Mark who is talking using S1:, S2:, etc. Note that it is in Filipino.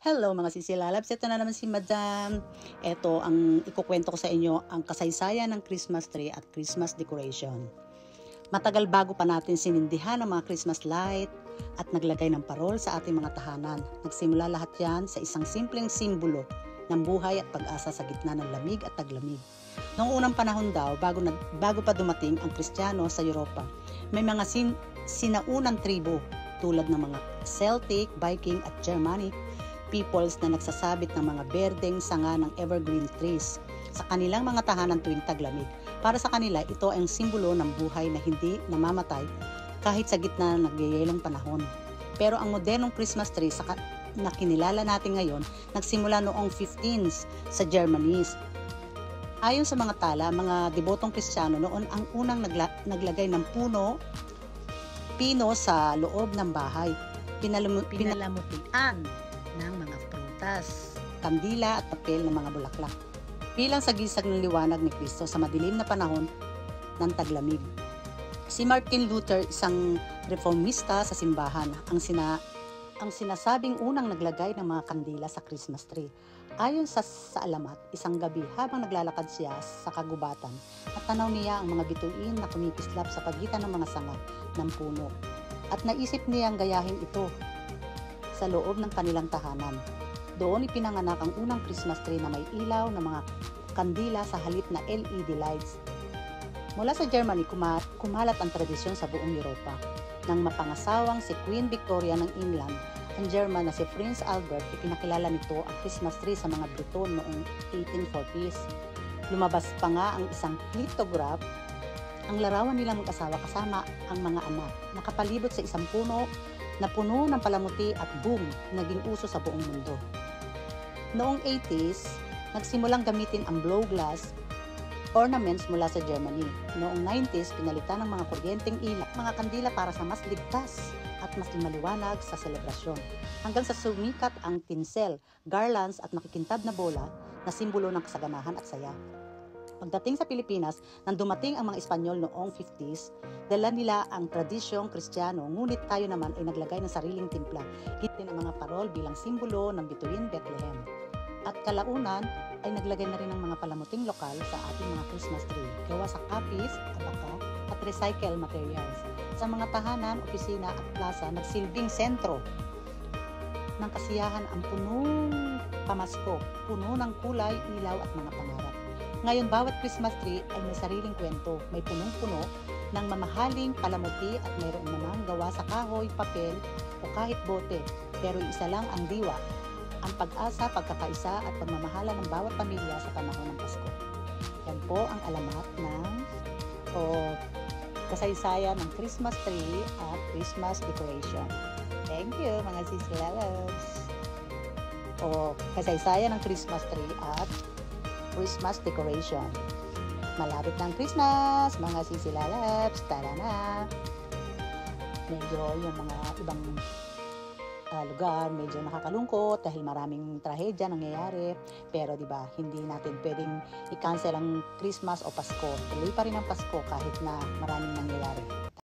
S1: Hello mga sisilalabs, ito na naman si Madam. Ito ang ikukwento ko sa inyo, ang kasaysayan ng Christmas tree at Christmas decoration. Matagal bago pa natin sinindihan ang mga Christmas light at naglagay ng parol sa ating mga tahanan. Nagsimula lahat yan sa isang simpleng simbolo ng buhay at pag-asa sa gitna ng lamig at taglamig. Noong unang panahon daw, bago pa dumating ang Kristiyano sa Europa, may mga sinaunang tribo tulad ng mga Celtic, Viking at Germanic peoples na nagsasabit ng mga berdeng sanga ng evergreen trees sa kanilang mga tahanan tuwing taglamig. Para sa kanila, ito ang simbolo ng buhay na hindi namamatay kahit sa gitna ng nagyayelong panahon. Pero ang modernong Christmas tree na kinilala natin ngayon, nagsimula noong 15s sa Germany. Ayon sa mga tala, mga debotong Kristiyano noon ang unang naglagay ng pino sa loob ng bahay. Pinalamutian ng mga prutas, kandila at papel ng mga bulaklak bilang sagisag ng liwanag ni Kristo sa madilim na panahon ng taglamig. Si Martin Luther, isang reformista sa simbahan, ang sinasabing unang naglagay ng mga kandila sa Christmas tree. Ayon sa alamat, isang gabi habang naglalakad siya sa kagubatan, natanaw niya ang mga bituin na kumikislap sa pagitan ng mga sanga ng puno at naisip niyang gayahin ito sa loob ng kanilang tahanan. Doon ipinanganak ang unang Christmas tree na may ilaw na mga kandila sa halip na LED lights. Mula sa Germany, kumalat ang tradisyon sa buong Europa. Nang mapangasawang si Queen Victoria ng England, ang German na si Prince Albert, ipinakilala nito ang Christmas tree sa mga Briton noong 1840s. Lumabas pa nga ang isang lithograph, ang larawan nilang mag-asawa kasama ang mga anak, nakapalibot sa isang puno na puno ng palamuti at boom, naging uso sa buong mundo. Noong 80s, nagsimulang gamitin ang blow glass ornaments mula sa Germany. Noong 90s, pinalitan ng mga kuryenteng ilaw, mga kandila para sa mas ligtas at mas maliwanag sa selebrasyon. Hanggang sa sumikat ang tinsel, garlands at makikintab na bola na simbolo ng kasaganahan at saya. Pagdating sa Pilipinas, nang dumating ang mga Espanyol noong 50s, dala nila ang tradisyong Kristiyano, ngunit tayo naman ay naglagay ng sariling timpla, hitin ang mga parol bilang simbolo ng bituin Bethlehem. At kalaunan ay naglagay na rin ng mga palamuting lokal sa ating mga Christmas tree, gawa sa kapis, abaka at recycled materials. Sa mga tahanan, opisina at plaza, nagsilbing sentro ng kasiyahan ang punong pamasko, puno ng kulay, ilaw at mga pangarap. Ngayon, bawat Christmas tree ay may sariling kwento. May punong-puno ng mamahaling palamuti at mayroon namang gawa sa kahoy, papel o kahit bote. Pero isa lang ang diwa, ang pag-asa, pagkakaisa at pagmamahala ng bawat pamilya sa panahon ng Pasko. Yan po ang alamat ng kasaysayan ng Christmas tree at Christmas decoration. Thank you mga sisilalabs. Kasaysayan ng Christmas tree at Christmas decoration. Malapit ng Christmas, mga sisilalabs, tara na. Medyo yung mga ibang lugar medyo nakakalungkot dahil maraming trahedya nangyayari, pero di ba hindi natin pwedeng i-cancel ang Christmas o Pasko. Tuloy pa rin ang Pasko kahit na maraming nangyayari.